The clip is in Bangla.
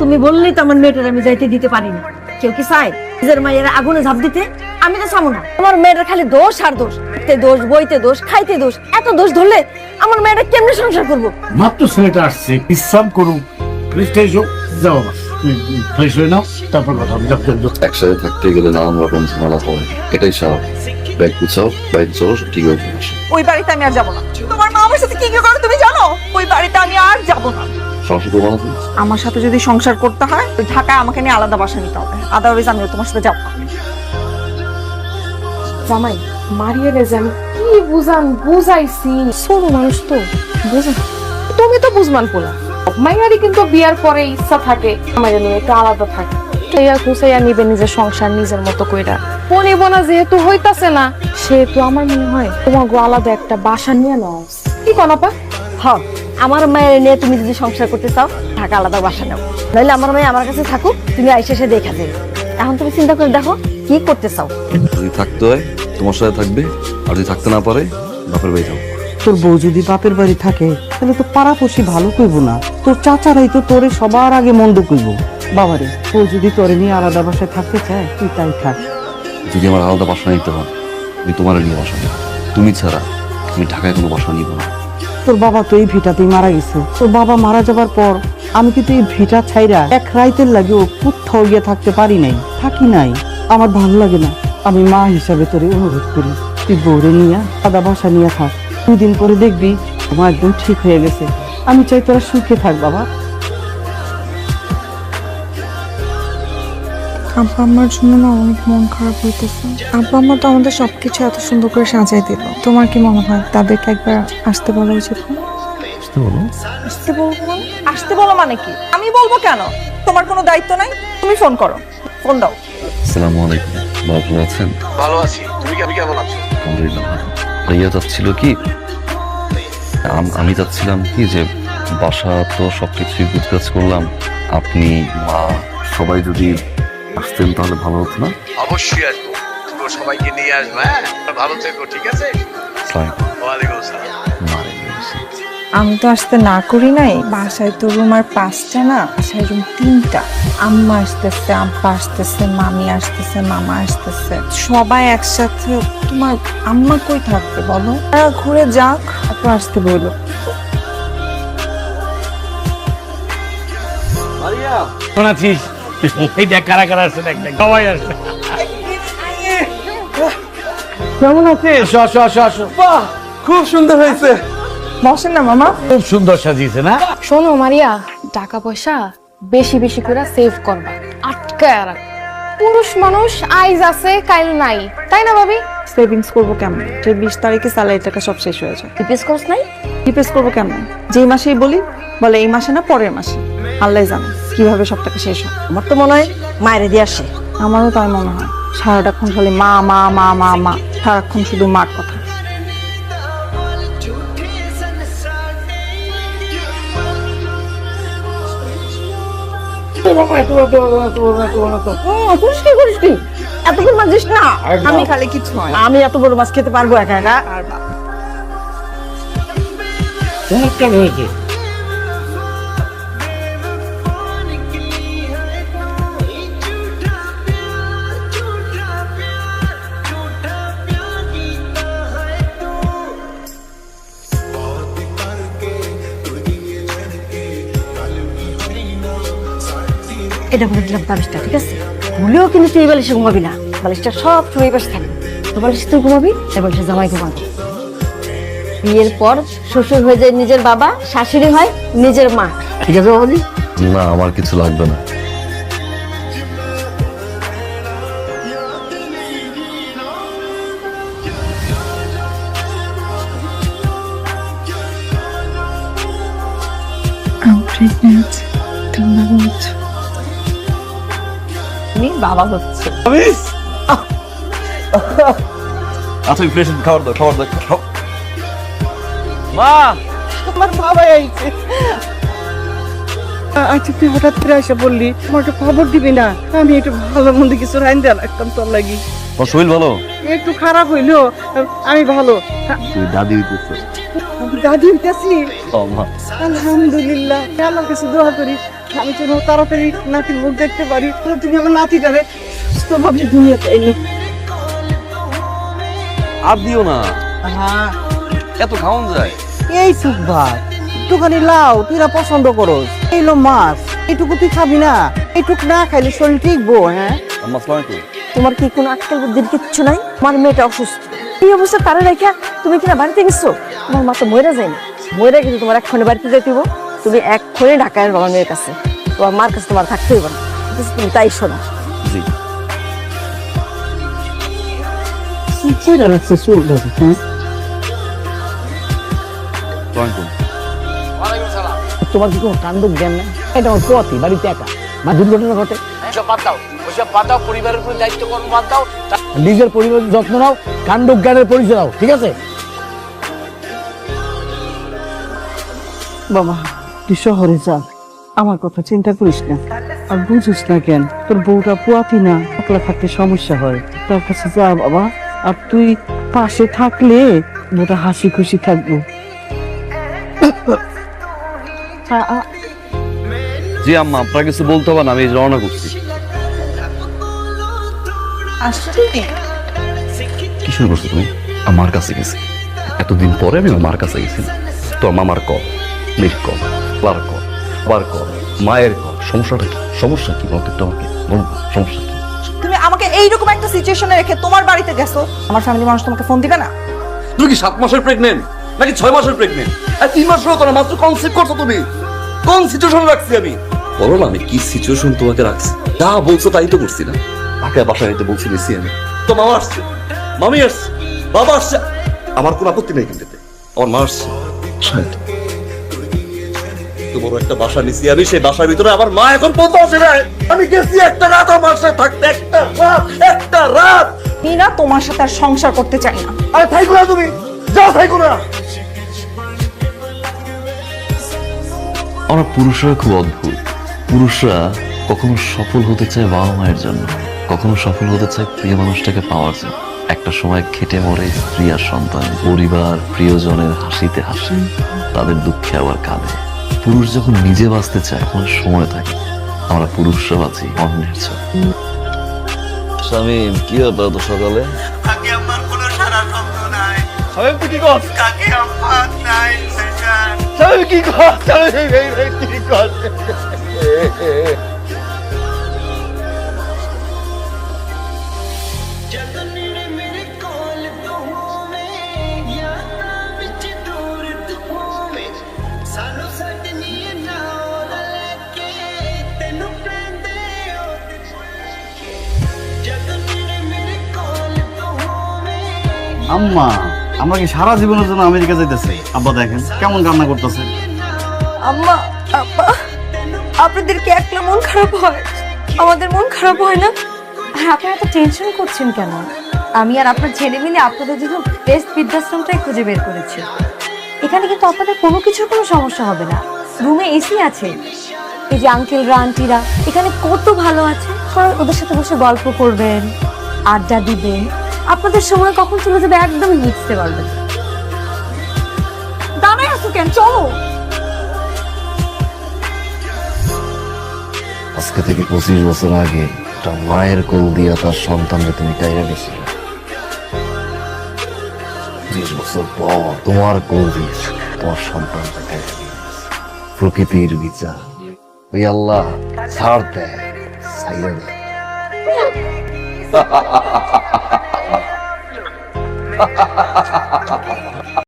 তুমি বললেই তো আমার মেয়েটার আমি যাইতে দিতে পারি না। কেউ কি চায় নিজের মায়ের আগুনে ঝাঁপ দিতে? আমি তো চাবো না। আমার মেয়েটার খালি দোষ আর দোষ, দোষ বইতে দোষ, খাইতে দোষ। এত দোষ ধরলে আমার মেয়েটা কেমনে সংসার করবো? মাত্র ছেলেটা আসছে, বিশ্রাম করুন, ফ্রেশ হোক, যাও ফ্রেশ হয়ে নাও, তারপর কথা হবে। একসাথে থাকতে গেলে নানান রকম ঝামেলা হয়, এটাই স্বাভাবিক। ব্যাগ গুছাও, বাইরে চলো, ঠিক হয়ে যাবে। ওই বাড়িতে আমি আর যাবো না। তোমার মা আমার সাথে কি কি করে তুমি জানো? ওই বাড়িতে আমি আর যাবো না। সংসার করবো না তুমি? আমার সাথে যদি সংসার করতে হয় ওই ঢাকায় আমাকে নিয়ে আলাদা বাসা নিতে হবে, আদারওয়াইজ আমিও তোমার সাথে যাবো না। জামাই মারিয়ে রেজে আমি কি বুঝাইছি, ছোট মানুষ তো বুঝা, তুমি তো বুঝমান পোলা। মাইয়ারই কিন্তু বিয়ার পরে ইচ্ছা থাকে আমার নিয়ে একটু আলাদা থাকে, গুছাইয়া নিবে নিজের সংসার নিজের মতো কইরা। পরিবনা যেহেতু হইতাছে না, সেহেতু আমার মনে হয় তোমাকে আলাদা একটা বাসা নিয়ে নাও। কি কনাপা? হ্যাঁ, আমার মায়ের নিয়ে তুমি যদি সংসার করতে চাও, ঢাকা আলাদা বাসা নাও, নাহলে আমার মেয়ে আমার কাছে থাকুক, তুমি আইসে এসে দেখা দেবে। এখন তুমি চিন্তা করে দেখো কি করতে চাও। যদি থাকতে হয় তোমার সাথে থাকবে, আর যদি থাকতে না পারে বাপের বাড়ি যাও। তোর বউ যদি বাপের বাড়ি থাকে তাহলে তো পাড়াপড়শি ভালো কইব না, তোর চাচারাই তো তোরে সবার আগে মন্দ কইব। বাবারে, ও যদি তোরে নিয়ে আলাদা বাসায় থাকতে চায় তুই তাই থাক। যদি আমার আলাদা বাসা নিতে হয়, আমি তোমার নিয়ে বাসা নেব। তুমি ছাড়া আমি ঢাকায় কোনো বাসা নিব না। তোর বাবা তো এই ভিটাতেই মারা গেছে। তোর বাবা মারা যাবার পর আমি কিন্তু এই ভিটা ছাইরা এক রাইতের লাগে ও কোথাও গিয়ে থাকতে পারি নাই, থাকি নাই। আমার ভালো লাগে না। আমি মা হিসাবে তোরে অনুরোধ করি, তুই বউরে নিয়ে আলাদা বাসা নিয়ে থাক। 2 দিন পরে দেখবি আমার একদম ঠিক হয়ে গেছে। আমি চাই তোরা সুখে থাক বাবা। আব্বা আমার জন্য না অনেক মন খারাপ হইতেছে। আব্বা আম্মা তো আমাদের সবকিছু এত সুন্দর করে সাজাই দিল। তোমার কি মনে হয় তাদেরকে একবার আসতে বলা উচিত না? আসতে বলবো মানে? আসতে বলো মানে কি? আমি বলবো কেন? তোমার কোনো দায়িত্ব নাই? তুমি ফোন করো, ফোন দাও। আসসালামু আলাইকুম, ভালো আছেন? ভালো আছি, তুমি কেমন আছো? আলহামদুলিল্লাহ। ভাইয়া চাচ্ছিল কি, আমি চাচ্ছিলাম কি যে বাসা তো সবকিছুই গুছগাছ করলাম, আপনি মা সবাই যদি আসতেন তাহলে ভালো হতো না? অবশ্যই আসবো, পুরো সবাইকে নিয়ে আসবো। হ্যাঁ, ভালো থেকো, ঠিক আছে? ওয়ালাইকুম আসসালাম। আমি তো আসতে না করি নাই। বাসায় তো রুম আর 5টা না, বাসায় রুম 3টা। আম্মা আসতেছে, আব্বা আসতেছে, মামি আসতেছে, মামা আসতেছে, সবাই একসাথে। তোমার আম্মা কই থাকবে বলো? তারা ঘুরে যাক, তারপর আসতে বলো। কেমন আছিস? এই দেখ কারা কারা আসছে, দেখ দেখ সবাই আসছে। কেমন আছিস? বাহ, খুব সুন্দর হয়েছে। বসেন না মামা। খুব সুন্দর সাজিয়েছে না? শোনো মারিয়া, টাকা পয়সা বেশি বেশি করে সেভ করবা, আটকায় রাখ। পুরুষ মানুষ আইজ আছে কাইল নাই, তাই না ভাবি? সেভিংস করবো কেমন? যে 20 তারিখে স্যালারি টাকা সব শেষ হয়ে যায়। টিপিএস কোর্স নাই? টিপিএস করবো কেমন? যেই মাসেই বলি বলে এই মাসে না পরের মাসে। আল্লাহ জানে কিভাবে সব টাকা শেষ হয়। আমার তো মনে হয় মায়ের দিয়ে আসে। আমারও তাই মনে হয়। সারাটাক্ষণ খালি মা মা মা মা মা, সারাক্ষণ শুধু মার কথা। এতক্ষণ মাঝিস না। আমি খালি কিছু নয়, আমি এত বড় মাছ খেতে পারবো একা একা? চমৎকার হয়েছে। এটা করে দিলাম বালিশটা, ঠিক আছে? ভুলেও কিন্তু তুই এই বালিশে ঘুমাবি না। বালিশটা সব সময় এই পাশে থাকবে। তো বালিশে তুই ঘুমাবি, এই বালিশে জামাই ঘুমাবি। বিয়ের পর শ্বশুর হয়ে যায় নিজের বাবা, শাশুড়ি হয় নিজের মা। ঠিক আছে বাবাজি? না, আমার কিছু লাগবে না। তুমি বাবা হচ্ছে। আচ্ছা, ফ্রেশ খাবার দাও, খাবার দাও। মা, তোমার বাবা আইছে। আচ্ছা, তুই হঠাৎ করে এসে বললি, আমার একটা খবর দিবি না? আমি একটু ভালো মন্দ কিছু রাইন দেওয়া লাগতাম তোর লাগি। তোমার শরীর ভালো? একটু খারাপ হইলো, আমি ভালো। তুই দাদি হইতেছে? আমি দাদি হইতেছি? মা, আলহামদুলিল্লাহ, আল্লাহর কাছে দোয়া করি আমি যেন তাড়াতাড়ি নাতির মুখ দেখতে পারি, তুমি আমার নাতিটারে সুস্থভাবে দুনিয়াতে এনে। আর দিও না, হ্যাঁ, এত খাওয়ান যায়? এই সুখ ভাত, একটুখানি লাউ, তুইরা পছন্দ করস, এইলো মাছ, এইটুকু তুই খাবি না? এইটুক না খাইলে শরীর ঠিকবো? হ্যাঁ, আম্মা আসসালামু আলাইকুম। তোমার কি কোনো আজকাল বুদ্ধির কিচ্ছু নাই? আমার মেয়েটা অসুস্থ, এই অবস্থা তারা রেখা তুমি কিনা বাড়িতে গেছো? তোমার মা তো মরে যায়নি, মরে গেছে তোমার এক্ষণে বাড়িতে যেতে হইব। তুমি এক্ষণে ঢাকায় বাবার মেয়ের কাছে, তোমার মার কাছে তোমার থাকতে হইব না। তুমি তাই শোনো। জি। ছেড়ে রাখছে চুলটা, হ্যাঁ? ওয়ালাইকুম। ওয়ালাইকুম সালাম। তোমার কি কোনো কাণ্ড জ্ঞান নাই? এটা আমার পথই, বাড়িতে একা, মা দুর্ঘটনা ঘটে, ওইসব বাদ দাও, ওইসব বাদ দাও, পরিবারের উপর দায়িত্ব কর্ম বাদ দাও। নিজের পরিবারের যত্ন নাও, কাণ্ড জ্ঞানের পরিচয় দাও, ঠিক আছে? বাবা তুই শহরে যা, আমার কথা চিন্তা করিস না। আর বুঝিস না কেন, তোর বউটা পুয়াতি না, একলা থাকতে সমস্যা হয়, তার কাছে যা বাবা। আর তুই পাশে থাকলে বউটা হাসি খুশি থাকবো। জি আম্মা, আপনার কিছু বলতে হবে না, আমি রওনা করছি। আসলে কি শুরু করছো তুমি? আমার কাছে গেছি, এতদিন পরে আমি আমার কাছে গেছি। তো মামার কল, মেয়ের কল, বাবার কল, বাবার কল, মায়ের কল। সমস্যাটা কি? সমস্যা কি বলতো একটু আমাকে বলুন, সমস্যা কি? তুমি আমাকে এইরকম একটা সিচুয়েশনে রেখে তোমার বাড়িতে গেছো, আমার ফ্যামিলি মানুষ তোমাকে ফোন দিবে না? তুমি কি 7 মাসের প্রেগনেন্ট নাকি 6 মাসের প্রেগনেন্ট? আর 3 মাস হলো না, মাত্র কনসেপ্ট করছো তুমি। কোন সিচুয়েশন রাখছি আমি? বলো না, আমি কি সিচুয়েশন তোমাকে রাখছি? যা বলছো তাই তো করছি না। ঢাকায় বাসায় যেতে বলছি নিছি আমি, তো মামা আসছে, মামি আসছে, বাবা আসছে, আমার কোনো আপত্তি নেই কিন্তু এতে। আমার মা আসছে, শান্ত। তো বড় একটা বাসা নিছি আমি, সেই বাসার ভিতরে আমার মা এখন পৌঁছে আসে নাই। আমি গেছি একটা রাত আমার সাথে থাকতে, একটা রাত। আমি না তোমার সাথে আর সংসার করতে চাই না। আরে থাইকো না, তুমি যাও, থাইকো না। আমরা পুরুষরা খুব অদ্ভুত। পুরুষরা কখনো সফল হতে চায় বাবা মায়ের জন্য, কখনো সফল হতে চায় প্রিয় মানুষটাকে পাওয়ার জন্য। একটা সময় খেটে মরে স্ত্রী আর সন্তান, পরিবার প্রিয়জনের হাসিতে হাসি, তাদের দুঃখে আবার কাঁদে। পুরুষ যখন নিজে বাঁচতে চায় তখন সময় থাকে। আমরা পুরুষরা বাঁচি অন্যের জন্য। স্বামী কি ব্যাপার তো সকালে? কাকে আমার কোনো সারা শব্দ নাই, স্বামী তুই কি কর? কাকে আমার নাই সেশন। স্বামী কি কর? স্বামী কি কর? আম্মা, আমরা কি সারা জীবনের জন্য আমেরিকা যাইতেছি? আব্বা দেখেন কেমন কান্না করতেছে। আম্মা, আব্বা, আপনাদের কি একলা মন খারাপ হয়? আমাদের মন খারাপ হয় না? আপনারা এত টেনশন করছেন কেন? আমি আর আপনার ছেলে মিলে আপনাদের জন্য বেস্ট বৃদ্ধাশ্রমটাই খুঁজে বের করেছি। এখানে কিন্তু আপনাদের কোনো কিছুর কোনো সমস্যা হবে না। রুমে এসি আছে, এই যে আঙ্কেলরা আন্টিরা এখানে কত ভালো আছে। ওদের সাথে বসে গল্প করবেন, আড্ডা দিবেন, আপনাদের সময় কখন চলে যাবে একদমই বুঝতে পারবেন। দাঁড়ায় আছো কেন? চলো। আজকে থেকে 25 বছর আগে একটা মায়ের কোল দিয়া তার সন্তানকে তুমি কাইরা গেছিলে। 20 বছর পর তোমার কোল দিয়ে তোমার সন্তানকে কাইরা গেছে। প্রকৃতির বিচার, ওই আল্লাহ ছাড় দেয়, ছাইড়া দেয়।